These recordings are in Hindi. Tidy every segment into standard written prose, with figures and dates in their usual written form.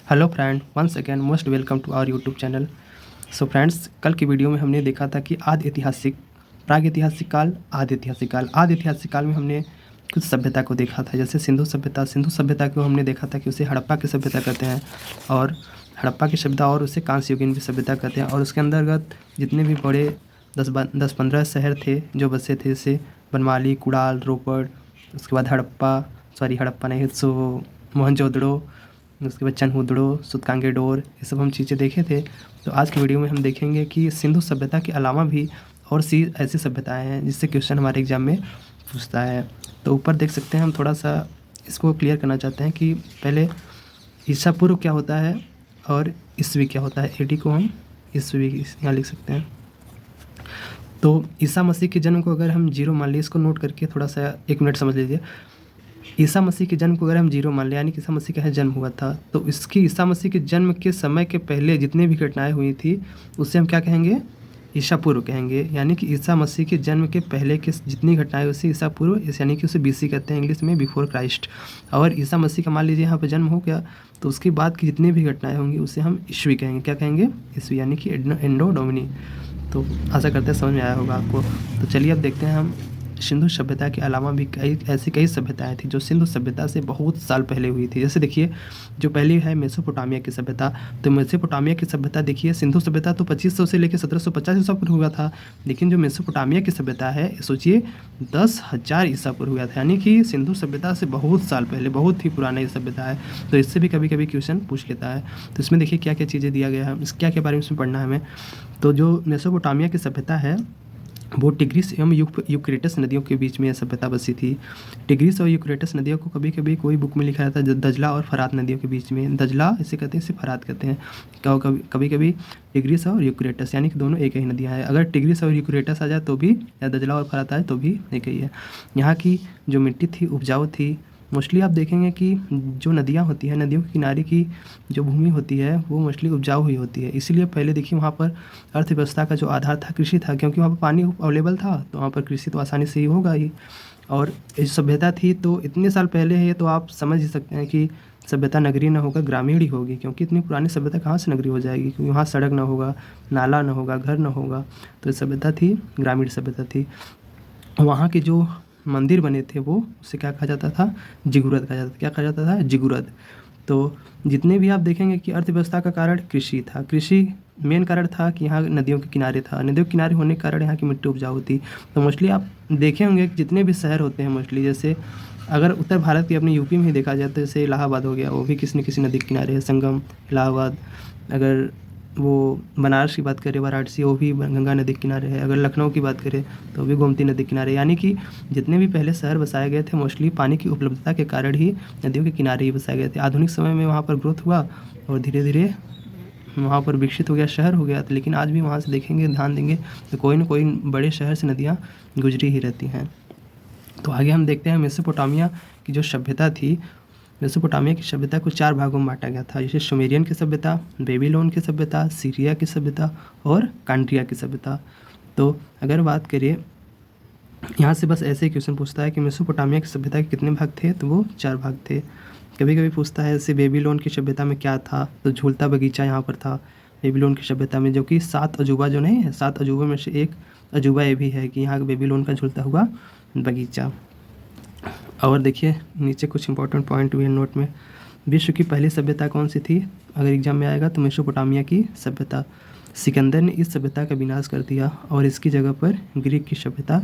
Hello friend, once again most welcome to our YouTube channel. So friends, कल की वीडियो में हमने देखा था कि आदि ऐतिहासिक, प्राग ऐतिहासिक काल, आदि ऐतिहासिक काल। आदि ऐतिहासिक काल में हमने कुछ सभ्यता को देखा था, जैसे सिंधु सभ्यता। सिंधु सभ्यता को हमने देखा था कि उसे हड़प्पा की सभ्यता कहते हैं, और हड़प्पा की सभ्यता और उसे कांस्य युगीन की सभ्यता कहते हैं। और उसके अंतर्गत जितने भी बड़े 10-15 शहर थे जो बसे थे, जैसे बनमाली, कुड़ाल, रोपड़, उसके बाद हड़प्पा नहीं, सो मोहनजोदड़ो, उसके बाद चनहुदड़ो, सूतकांगेडोर, ये सब हम चीज़ें देखे थे। तो आज की वीडियो में हम देखेंगे कि सिंधु सभ्यता के अलावा भी और सी ऐसी सभ्यताएं हैं जिससे क्वेश्चन हमारे एग्जाम में पूछता है। तो ऊपर देख सकते हैं, हम थोड़ा सा इसको क्लियर करना चाहते हैं कि पहले ईसा पूर्व क्या होता है और ईस्वी क्या होता है। एडी को हम ईस्वी यहाँ लिख सकते हैं। तो ईसा मसीह के जन्म को अगर हम 0 मान लें, इसको नोट करके थोड़ा सा 1 मिनट समझ लीजिए। ईसा मसीह के जन्म को अगर हम 0 मान लें, यानी कि ईसा मसीह का जन्म हुआ था, तो इसकी ईसा मसीह के जन्म के समय के पहले जितनी भी घटनाएं हुई थी उसे हम क्या कहेंगे? ईसा पूर्व कहेंगे। यानी कि ईसा मसीह के जन्म के पहले के जितनी घटनाएं उसे ईसा पूर्व, यानी कि उसे बीसी कहते हैं इंग्लिश में, बिफोर क्राइस्ट। और ईसा मसीह का मान लीजिए यहाँ पर जन्म हो गया, तो उसके बाद की जितनी भी घटनाएं होंगी उसे हम ईस्वी कहेंगे। क्या कहेंगे? ईस्वी, यानी कि एंडो डोमिनी। तो आशा करते हैं समझ में आया होगा आपको। तो चलिए अब देखते हैं हम सिंधु सभ्यता के अलावा भी कई सभ्यताएं थी जो सिंधु सभ्यता से बहुत साल पहले हुई थी। जैसे देखिए, जो पहली है मेसोपोटामिया की सभ्यता। तो मेसोपोटामिया की सभ्यता देखिए, सिंधु सभ्यता तो 2500 से लेकर 1750 ईसा पूर्व हुआ था, लेकिन जो मेसोपोटामिया की सभ्यता है, सोचिए 10,000 ईसा पूर्व हुआ था। यानी कि सिंधु सभ्यता से बहुत साल पहले, बहुत ही पुराना ये सभ्यता है। तो इससे भी कभी कभी क्वेश्चन पूछ लेता है। तो इसमें देखिए क्या क्या चीज़ें दिया गया है, इस क्या क्या बारे में इसमें पढ़ना है हमें। तो जो मेसोपोटामिया की सभ्यता है वो टिग्रिस एवं यूक्रेटस नदियों के बीच में यह सभ्यता बसी थी। टिग्रिस और यूक्रेटस नदियों को कभी कभी कोई बुक में लिखा जाता है दजला और फरात नदियों के बीच में। दजला इसे कहते हैं, इसे फरात कहते हैं। कभी कभी टिग्रिस और यूक्रेटस, यानी कि दोनों एक ही नदियाँ हैं। अगर टिग्रिस और यूक्रेटस आ जाए तो भी, या दजला और फरात आए तो भी एक ही है। यहाँ की जो मिट्टी थी उपजाऊ थी। मोस्टली आप देखेंगे कि जो नदियाँ होती हैं, नदियों के किनारे की जो भूमि होती है वो मोस्टली उपजाऊ हुई होती है। इसीलिए पहले देखिए वहाँ पर अर्थव्यवस्था का जो आधार था कृषि था, क्योंकि वहाँ पर पानी अवेलेबल था, तो वहाँ पर कृषि तो आसानी से ही होगा ही। और ये सभ्यता थी तो इतने साल पहले है, तो आप समझ ही सकते हैं कि सभ्यता नगरीय ना होकर ग्रामीण ही होगी, क्योंकि इतनी पुरानी सभ्यता कहाँ से नगरीय हो जाएगी, क्योंकि वहाँ सड़क ना होगा, नाला ना होगा, घर ना होगा। तो ये सभ्यता थी, ग्रामीण सभ्यता थी। वहाँ के जो मंदिर बने थे वो, उसे क्या कहा जाता था? जिगुरत कहा जाता था। क्या कहा जाता था? जिगुरत। तो जितने भी आप देखेंगे कि अर्थव्यवस्था का कारण कृषि था। कृषि मेन कारण था कि यहाँ नदियों के किनारे था। नदियों के किनारे होने के कारण यहाँ की मिट्टी उपजाऊ थी। तो मोस्टली आप देखे होंगे कि जितने भी शहर होते हैं मोस्टली, जैसे अगर उत्तर भारत के अपने यूपी में ही देखा जाए तो जैसे इलाहाबाद हो गया, वो भी किसी न किसी नदी के किनारे है, संगम, इलाहाबाद। अगर वो बनारस की बात करें, वाराणसी, वो भी गंगा नदी के किनारे है। अगर लखनऊ की बात करें तो भी गोमती नदी के किनारे। यानी कि जितने भी पहले शहर बसाए गए थे मोस्टली पानी की उपलब्धता के कारण ही नदियों के किनारे ही बसाए गए थे। आधुनिक समय में वहाँ पर ग्रोथ हुआ और धीरे धीरे वहाँ पर विकसित हो गया, शहर हो गया। तो लेकिन आज भी वहाँ से देखेंगे, ध्यान देंगे तो कोई ना कोई बड़े शहर से नदियाँ गुजरी ही रहती हैं। तो आगे हम देखते हैं मेसोपोटामिया की जो सभ्यता थी। मेसोपोटामिया की सभ्यता को 4 भागों में बांटा गया था, जैसे सुमेरियन की सभ्यता, बेबीलोन की सभ्यता, सीरिया की सभ्यता और कांट्रिया की सभ्यता। तो अगर बात करिए, यहाँ से बस ऐसे ही क्वेश्चन पूछता है कि मेसोपोटामिया की सभ्यता के कितने भाग थे, तो वो 4 भाग थे। कभी कभी पूछता है जैसे बेबीलोन की सभ्यता में क्या था, तो झूलता बगीचा यहाँ पर था बेबीलोन की सभ्यता में, जो कि 7 अजूबा जो नहीं है, 7 अजूबों में से एक अजूबा ये भी है कि यहाँ बेबीलोन का झूलता हुआ बगीचा। और देखिए नीचे कुछ इंपॉर्टेंट पॉइंट भी है नोट में। विश्व की पहली सभ्यता कौन सी थी? अगर एग्जाम में आएगा तो मेसोपोटामिया की सभ्यता। सिकंदर ने इस सभ्यता का विनाश कर दिया और इसकी जगह पर ग्रीक की सभ्यता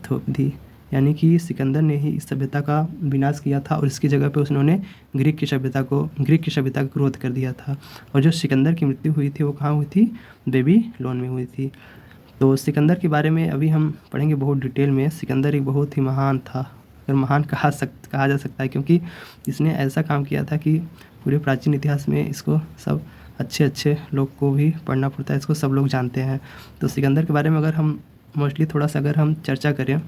थोप दी। यानी कि सिकंदर ने ही इस सभ्यता का विनाश किया था और इसकी जगह पर उन्होंने ग्रीक की सभ्यता का विरोध कर दिया था। और जो सिकंदर की मृत्यु हुई थी वो कहाँ हुई थी? बेबीलोन में हुई थी। तो सिकंदर के बारे में अभी हम पढ़ेंगे बहुत डिटेल में। सिकंदर एक बहुत ही महान था, अगर महान कहा जा सकता है, क्योंकि इसने ऐसा काम किया था कि पूरे प्राचीन इतिहास में इसको सब अच्छे लोग को भी पढ़ना पड़ता है, इसको सब लोग जानते हैं। तो सिकंदर के बारे में अगर हम मोस्टली थोड़ा सा अगर हम चर्चा करें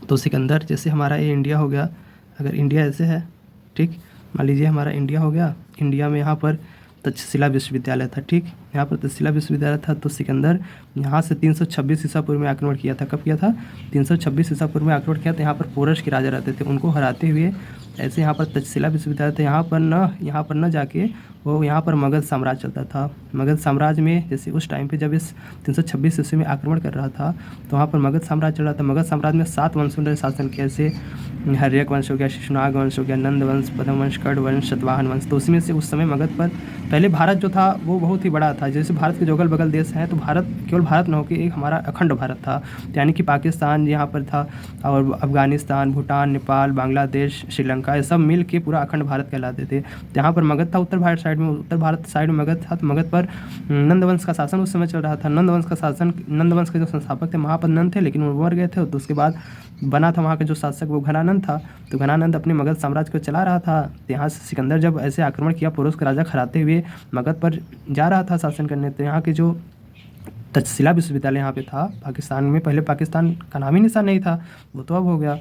तो सिकंदर, जैसे हमारा ये इंडिया हो गया, अगर इंडिया ऐसे है, ठीक, मान लीजिए हमारा इंडिया हो गया, इंडिया में यहाँ पर तक्षशिला विश्वविद्यालय था, ठीक, यहाँ पर तक्षशिला विश्वविद्यालय था। तो सिकंदर यहाँ से 326 ईसा पूर्व में आक्रमण किया था। कब किया था? 326 ईसा पूर्व में आक्रमण किया था। यहाँ पर पोरस के राजा रहते थे, उनको हराते हुए ऐसे यहाँ पर तक्षशिला विश्वविद्यालय था। यहाँ पर न जाके वो यहाँ पर मगध साम्राज्य चलता था। मगध साम्राज्य में जैसे उस टाइम पे जब इस 326 ईस्वी में आक्रमण कर रहा था तो वहाँ पर मगध साम्राज्य चल रहा था। मगध साम्राज्य में 7 वंशों ने शासन किया, जैसे हर्यक वंश हो गया, शिशुनाग वंश हो गया, नंद वंश, पद्म वंश, कर्ण वंश, सातवाहन वंश। तो उसमें से उस समय मगध पर पहले भारत जो था वो बहुत ही बड़ा था। जैसे भारत के जो अगल बगल देश हैं तो भारत केवल भारत न होकर एक हमारा अखंड भारत था, यानी कि पाकिस्तान यहाँ पर था और अफगानिस्तान, भूटान, नेपाल, बांग्लादेश, श्रीलंका, ये सब मिल के पूरा अखंड भारत कहलाते थे। यहाँ पर मगध था उत्तर भारत साइड में, उत्तर भारत साइड में मगध था। तो मगध पर नंद वंश का शासन उस समय चल रहा था। नंद वंश के जो संस्थापक थे महापद नंद थे, लेकिन वो मर गए थे। तो उसके बाद बना था वहाँ का जो शासक वो घनानंद था। तो घनानंद अपने मगध साम्राज्य को चला रहा था। तो यहाँ से सिकंदर जब ऐसे आक्रमण किया, पुरुष का राजा खराते हुए मगध पर जा रहा था शासन करने, तो यहाँ के जो तक्षशिला विश्वविद्यालय यहाँ पे था पाकिस्तान में, पहले पाकिस्तान का नाम ही निशान नहीं था, वो तो अब हो गया।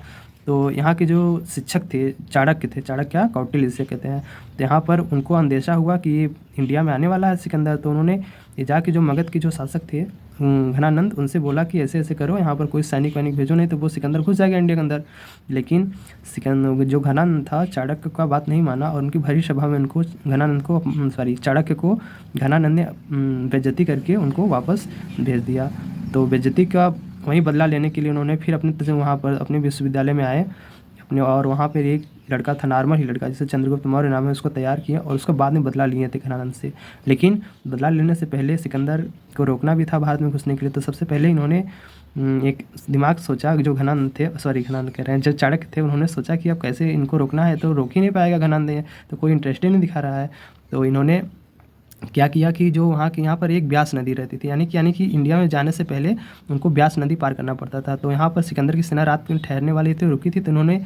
तो यहाँ के जो शिक्षक थे चाणक्य थे, चाणक्य क्या कौटिल्य इसे कहते हैं। तो यहाँ पर उनको अंदेशा हुआ कि ये इंडिया में आने वाला है सिकंदर। तो उन्होंने ये जाके जो मगध के जो शासक थे घनानंद, उनसे बोला कि ऐसे ऐसे करो, यहाँ पर कोई सैनिक वैनिक भेजो, नहीं तो वो सिकंदर घुस जाएगा इंडिया के अंदर। लेकिन सिकंदर जो घनानंद था चाणक्य का बात नहीं माना और उनकी भरी सभा में उनको चाणक्य को घनानंद ने बेइज्जती करके उनको वापस भेज दिया। तो बेइज्जती का वहीं बदला लेने के लिए उन्होंने फिर अपने वहाँ पर अपने विश्वविद्यालय में आए अपने, और वहाँ पर एक लड़का था, नॉर्मल ही लड़का जिसे चंद्रगुप्त मौर्य नाम है, उसको तैयार किया और उसको बाद में बदला लिए थे घनानंद से। लेकिन बदला लेने से पहले सिकंदर को रोकना भी था भारत में घुसने के लिए। तो सबसे पहले इन्होंने एक दिमाग सोचा, जो घनानंद कह रहे हैं, जो चाणक्य थे, उन्होंने सोचा कि अब कैसे इनको रोकना है। तो रोक ही नहीं पाएगा घनानंद, तो कोई इंटरेस्ट ही नहीं दिखा रहा है। तो इन्होंने क्या किया कि जो यहाँ पर एक ब्यास नदी रहती थी, यानी कि इंडिया में जाने से पहले उनको ब्यास नदी पार करना पड़ता था। तो यहाँ पर सिकंदर की सेना रात में ठहरने वाली थी, रुकी थी। तो उन्होंने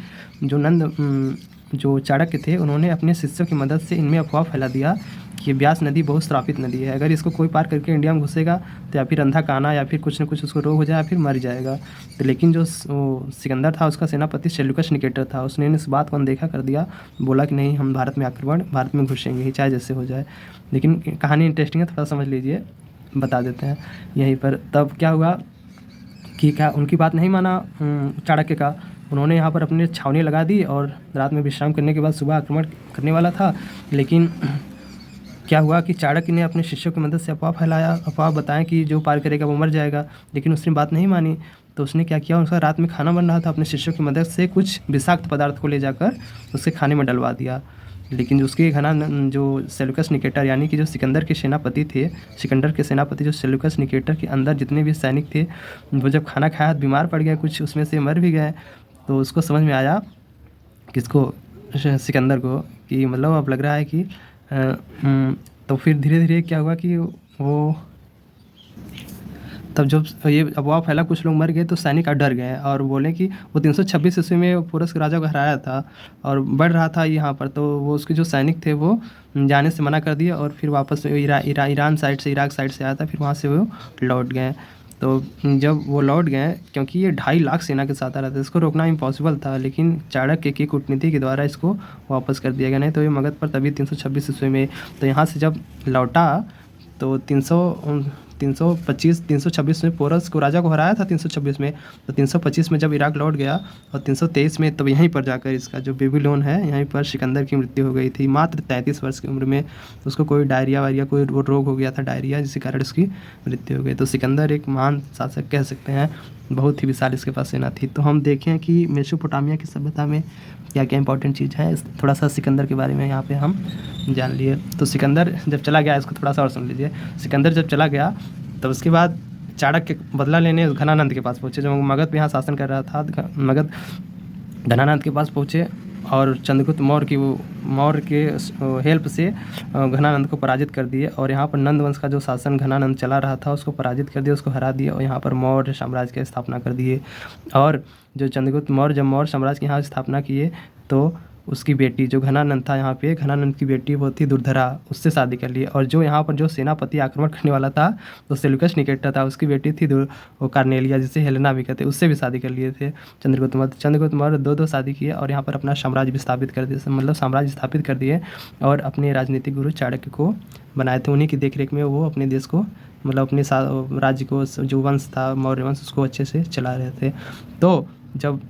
जो चाणक्य थे उन्होंने अपने शिष्यों की मदद से इनमें अफवाह फैला दिया कि ये ब्यास नदी बहुत श्रापित नदी है, अगर इसको कोई पार करके इंडिया में घुसेगा तो या फिर अंधा काना या फिर कुछ न कुछ उसको रोग हो जाए या फिर मर जाएगा। तो लेकिन जो सिकंदर था उसका सेनापति सेल्यूकस निकेटर था, उसने इस बात को अनदेखा कर दिया, बोला कि नहीं, हम भारत में घुसेंगे ही चाहे जैसे हो जाए। लेकिन कहानी इंटरेस्टिंग है, थोड़ा समझ लीजिए, बता देते हैं यहीं पर। तब क्या हुआ कि क्या उनकी बात नहीं माना चाणक्य का, उन्होंने यहाँ पर अपनी छावनी लगा दी और रात में विश्राम करने के बाद सुबह आक्रमण करने वाला था। लेकिन क्या हुआ कि चाणक्य ने अपने शिष्यों की मदद से अफवाह बताएं कि जो पार करेगा वो मर जाएगा। लेकिन उसने बात नहीं मानी। तो उसने क्या किया, उसका रात में खाना बन रहा था, अपने शिष्यों की मदद से कुछ विषाक्त पदार्थ को ले जाकर उसके खाने में डलवा दिया। लेकिन जो उसके जो सेल्यूकस निकेटर, यानी कि जो सिकंदर के सेनापति जो सेल्यूकस निकेटर के अंदर जितने भी सैनिक थे, वो जब खाना खाया बीमार पड़ गए, कुछ उसमें से मर भी गए। तो उसको समझ में आया किसको, सिकंदर को, कि मतलब अब लग रहा है कि तो फिर धीरे धीरे क्या हुआ कि वो तब जब ये अफवाह फैला, कुछ लोग मर गए, तो सैनिक डर गए और बोले कि वो 326 ईस्वी में पुरुष के राजा को हराया था और बढ़ रहा था यहाँ पर। तो वो उसके जो सैनिक थे वो जाने से मना कर दिए और फिर वापस ईरान साइड से, इराक साइड से आया था, फिर वहाँ से वो लौट गए। तो जब वो लौट गए, क्योंकि ये 2.5 लाख सेना के साथ आ रहा था, इसको रोकना इम्पॉसिबल था, लेकिन चाणक्य की कूटनीति के द्वारा इसको वापस कर दिया गया। नहीं तो ये मगध पर तभी 326 ईस्वी में। तो यहाँ से जब लौटा तो 326 में पोरस को राजा को हराया था 326 में। तो 325 में जब इराक लौट गया और 323 में तब यहीं पर जाकर इसका जो बेबीलोन है, यहीं पर सिकंदर की मृत्यु हो गई थी, मात्र 33 वर्ष की उम्र में। उसको कोई डायरिया कोई रोग हो गया था, डायरिया, जिसके कारण उसकी मृत्यु हो गई। तो सिकंदर एक महान शासक कह सकते हैं, बहुत ही विशाल इसके पास सेना थी। तो हम देखें कि मेसोपोटामिया की सभ्यता में क्या क्या इंपॉर्टेंट चीज़ है, थोड़ा सा सिकंदर के बारे में यहाँ पे हम जान लिए। तो सिकंदर जब चला गया, इसको थोड़ा सा और सुन लीजिए। सिकंदर जब चला गया तब उसके बाद चाणक्य बदला लेने घनानंद के पास पहुँचे, जो मगध पे यहाँ शासन कर रहा था। मगध घनानंद के पास पहुँचे और चंद्रगुप्त मौर्य के हेल्प से घनानंद को पराजित कर दिए और यहाँ पर नंद वंश का जो शासन घनानंद चला रहा था उसको पराजित कर दिया, उसको हरा दिया और यहाँ पर मौर्य साम्राज्य की स्थापना कर दिए। और जो चंद्रगुप्त मौर्य जब मौर्य साम्राज्य की यहाँ स्थापना किए तो उसकी बेटी जो घनानंद था, यहाँ पे घनानंद की बेटी वो थी दुर्धरा, उससे शादी कर ली। और जो यहाँ पर जो सेनापति आक्रमण करने वाला था तो सेल्यूकस निकेटर था, उसकी बेटी थी वो कार्नेलिया, जिसे हेलेना भी कहते, उससे भी शादी कर लिए थे चंद्रगुप्त मौर्य। दो शादी किए और यहाँ पर अपना साम्राज्य स्थापित कर दिए, मतलब साम्राज्य स्थापित कर दिए और अपने राजनीतिक गुरु चाणक्य को बनाए थे। उन्हीं की देखरेख में वो अपने देश को, मतलब अपने राज्य को, जो वंश था मौर्य वंश, उसको अच्छे से चला रहे थे। तो जब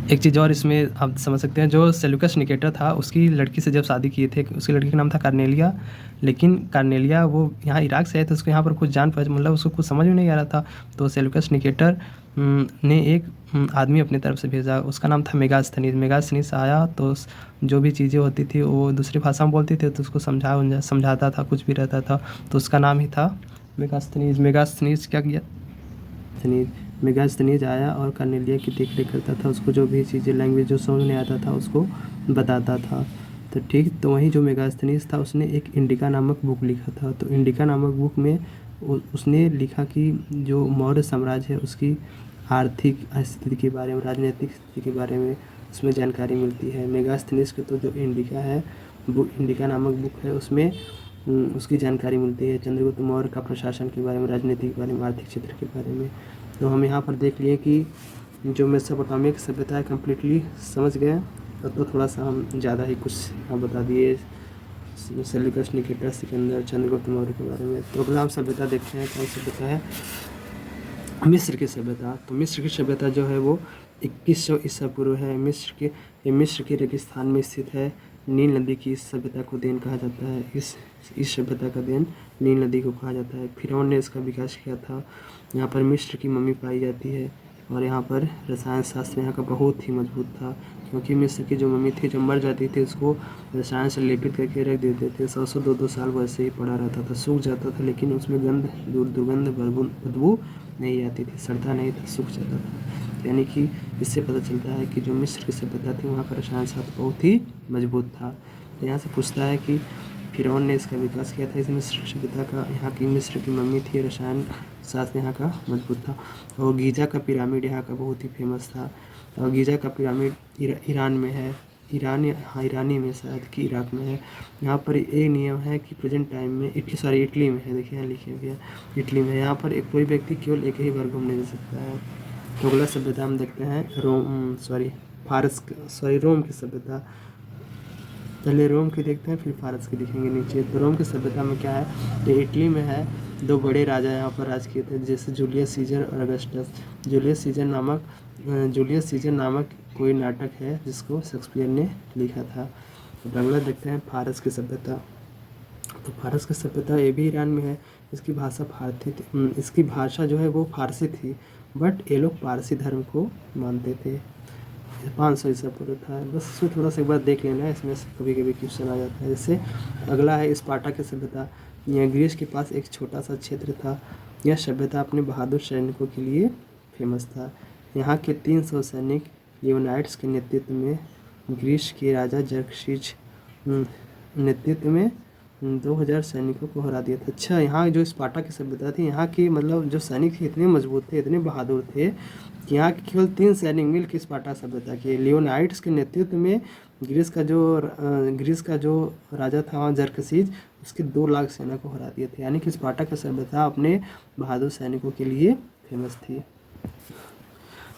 एक चीज़ और इसमें आप समझ सकते हैं, जो सेल्यूकस निकेटर था उसकी लड़की से जब शादी किए थे, उसकी लड़की का नाम था कार्नेलिया। लेकिन कार्नेलिया वो यहाँ इराक से आए थे, उसको यहाँ पर कुछ जान पहचान मतलब उसको कुछ समझ में नहीं आ रहा था। तो सेल्यूकस निकेटर ने एक आदमी अपनी तरफ से भेजा, उसका नाम था मेगास्थनीज। मेगास्थनीज आया तो जो भी चीज़ें होती थी वो दूसरी भाषा में बोलती थी, तो उसको समझाता था, कुछ भी रहता था, तो उसका नाम ही था मेगास्थनीज। मेगास्थनीज क्या किया, मेगास्थनीज आया और कार्नेलिया की देख रेख करता था, उसको जो भी चीज़ें लैंग्वेज जो समझ नहीं आता था उसको बताता था। तो ठीक, तो वहीं जो मेगास्थनीज था उसने एक इंडिका नामक बुक लिखा था। तो इंडिका नामक बुक में उसने लिखा कि जो मौर्य साम्राज्य है उसकी आर्थिक स्थिति के बारे में, राजनीतिक स्थिति के बारे में उसमें जानकारी मिलती है। मेगास्थनीज का तो जो इंडिका है, इंडिका नामक बुक है, उसमें उसकी जानकारी मिलती है चंद्रगुप्त मौर्य का प्रशासन के बारे में, राजनीति के बारे में, आर्थिक क्षेत्र के बारे में। तो हम यहाँ पर देख लिए कि जो मेसोपोटामिया की सभ्यता है कम्प्लीटली समझ गए। तो थोड़ा सा हम ज़्यादा ही कुछ यहाँ बता दिए सेल्यूकस निकेटर सिकंदर चंद्रगुप्त मौर्य के बारे में। तो अगला हम सभ्यता देखते हैं, कौन सभ्यता है, मिस्र की सभ्यता। तो मिस्र की सभ्यता जो है वो 2100 ईसा पूर्व है। मिस्र के रेगिस्तान में स्थित है। नील नदी की इस सभ्यता को देन कहा जाता है। इस सभ्यता का देन नील नदी को कहा जाता है। फिरौन ने इसका विकास किया था। यहाँ पर मिस्र की मम्मी पाई जाती है और यहाँ पर रसायन शास्त्र यहाँ का बहुत ही मजबूत था, क्योंकि मिस्र की जो मम्मी थी जब मर जाती थी उसको रसायन से लेपित करके रख देते थे। 100 200 साल वैसे ही पड़ा रहता था, सूख जाता था, लेकिन उसमें दुर्गंध बदबू नहीं आती थी, सड़ता नहीं था, सूख जाता था। यानी कि इससे पता चलता है कि जो मिस्र की सभ्यता थी वहाँ का रसायन शास्त्र बहुत ही मजबूत था। तो यहाँ से पूछता है कि फिरौन ने इसका विकास किया था, इस मिस्र सभ्यता का। यहाँ की मिस्र की मम्मी थी, रसायन शास्त्र यहाँ का मजबूत था। और गीजा का पिरामिड यहाँ का बहुत ही फेमस था। और गीजा का पिरामिड ईरान में है, ईरानी में शायद कि इराक में है। यहाँ पर एक नियम है कि प्रेजेंट टाइम में इटली में है, देखिए यहाँ लिखे हुए इटली में। यहाँ पर कोई व्यक्ति केवल एक ही बार घूमने जा सकता है। तो अगला सभ्यता हम देखते हैं रोम की सभ्यता। पहले रोम की देखते हैं फिर फारस की दिखेंगे नीचे। तो रोम की सभ्यता में क्या है, ये इटली में है। 2 बड़े राजा यहाँ पर राज किए थे, जैसे जूलियस सीजर और अगस्टस। जूलियस सीजर नामक कोई नाटक है जिसको शेक्सपियर ने लिखा था। तो अगला देखते हैं फारस की सभ्यता। तो फारस की सभ्यता ये भी ईरान में है। इसकी भाषा जो है वो फारसी थी, बट ये लोग पारसी धर्म को मानते थे। 500 ईसा पूर्व था। बस इसमें थोड़ा सा एक बार देख लेना है, इसमें कभी कभी क्वेश्चन आ जाता है। जैसे अगला है स्पार्टा की सभ्यता। यह ग्रीस के पास एक छोटा सा क्षेत्र था। यह सभ्यता अपने बहादुर सैनिकों के लिए फेमस था। यहाँ के 300 सैनिक लियोनाइट्स के नेतृत्व में ग्रीस के राजा जर्कसीज नेतृत्व में 2000 सैनिकों को हरा दिया था। अच्छा, यहाँ जो स्पार्टा की सभ्यता थी, यहाँ की मतलब जो सैनिक थे इतने मजबूत थे, इतने बहादुर थे कि यहाँ के केवल 3 सैनिक मिल के स्पार्टा सभ्यता के लियोनाइट्स के नेतृत्व में ग्रीस का जो राजा था वहाँ जर्कसीज, उसके 2 लाख सेना को हरा दिए थे। यानी कि स्पार्टा की सभ्यता अपने बहादुर सैनिकों के लिए फेमस थी।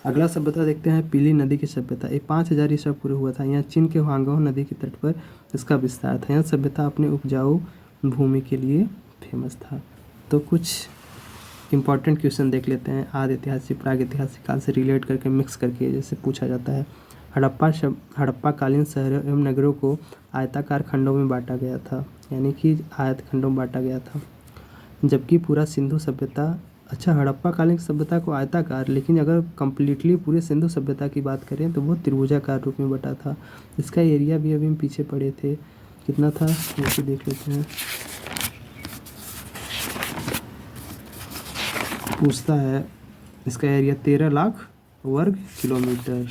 अगला सभ्यता देखते हैं पीली नदी की सभ्यता। ये 5000 ईसा पूर्व हुआ था। यहाँ चीन के हांगकांग नदी के तट पर इसका विस्तार था। यह सभ्यता अपने उपजाऊ भूमि के लिए फेमस था। तो कुछ इम्पॉर्टेंट क्वेश्चन देख लेते हैं आदि ऐतिहासिक प्राग ऐतिहासिक काल से रिलेट करके मिक्स करके जैसे पूछा जाता है। हड़प्पा कालीन शहरों एवं नगरों को आयताकार खंडों में बांटा गया था, यानी कि आयत खंडों में बांटा गया था। जबकि पूरा सिंधु सभ्यता, अच्छा हड़प्पा कालीन सभ्यता को आयताकार, लेकिन अगर कम्प्लीटली पूरे सिंधु सभ्यता की बात करें तो वो त्रिभुजाकार रूप में बटा था। इसका एरिया भी अभी हम पीछे पड़े थे, कितना था ये देख लेते हैं। पूछता है इसका एरिया 13 लाख वर्ग किलोमीटर।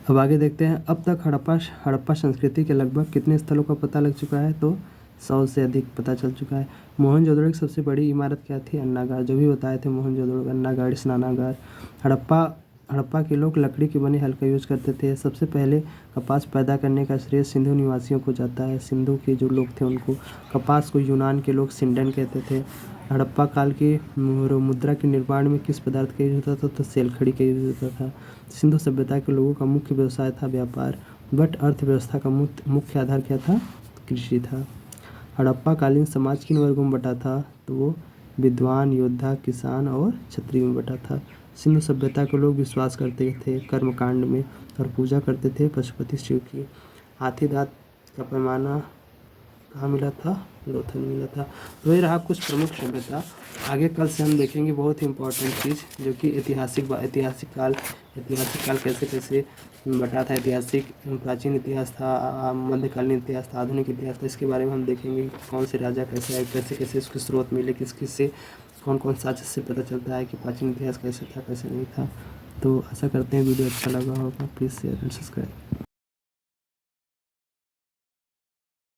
अब आगे देखते हैं अब तक हड़प्पा संस्कृति के लगभग कितने स्थलों का पता लग चुका है, तो 100 से अधिक पता चल चुका है। मोहनजोदड़ो की सबसे बड़ी इमारत क्या थी, अन्नागार, जो भी बताए थे मोहनजोदड़ो, अन्नागार, स्नानागार। हड़प्पा के लोग लकड़ी के बने हल का यूज करते थे। सबसे पहले कपास पैदा करने का श्रेय सिंधु निवासियों को जाता है। सिंधु के जो लोग थे उनको, कपास को यूनान के लोग सिंडन कहते थे। हड़प्पा काल के मुद्रा के निर्माण में किस पदार्थ का यूज होता था, तो सेलखड़ी का यूज होता था। सिंधु सभ्यता के लोगों का मुख्य व्यवसाय था व्यापार, बट अर्थव्यवस्था का मुख्य आधार क्या था, कृषि था। हड़प्पा कालीन समाज किन वर्गों में बटा था, तो वो विद्वान, योद्धा, किसान और क्षत्रिय में बटा था। सिंधु सभ्यता के लोग विश्वास करते थे कर्मकांड में और पूजा करते थे पशुपति शिव की। हाथी दांत का पैमाना कहाँ मिला था? लोथल मिला था। तो ये रहा कुछ प्रमुख सभ्यता। आगे कल से हम देखेंगे बहुत ही इम्पोर्टेंट चीज़ जो कि ऐतिहासिक काल कैसे कैसे बटा था। ऐतिहासिक प्राचीन इतिहास था, मध्यकालीन इतिहास था, आधुनिक इतिहास था। इसके बारे में हम देखेंगे कौन से राजा कैसे आए, कैसे कैसे इसके स्रोत मिले, किस किस से कौन कौन साजिश से पता चलता है कि प्राचीन इतिहास कैसे था कैसे नहीं था। तो आशा करते हैं वीडियो अच्छा लगा होगा। Please share and subscribe.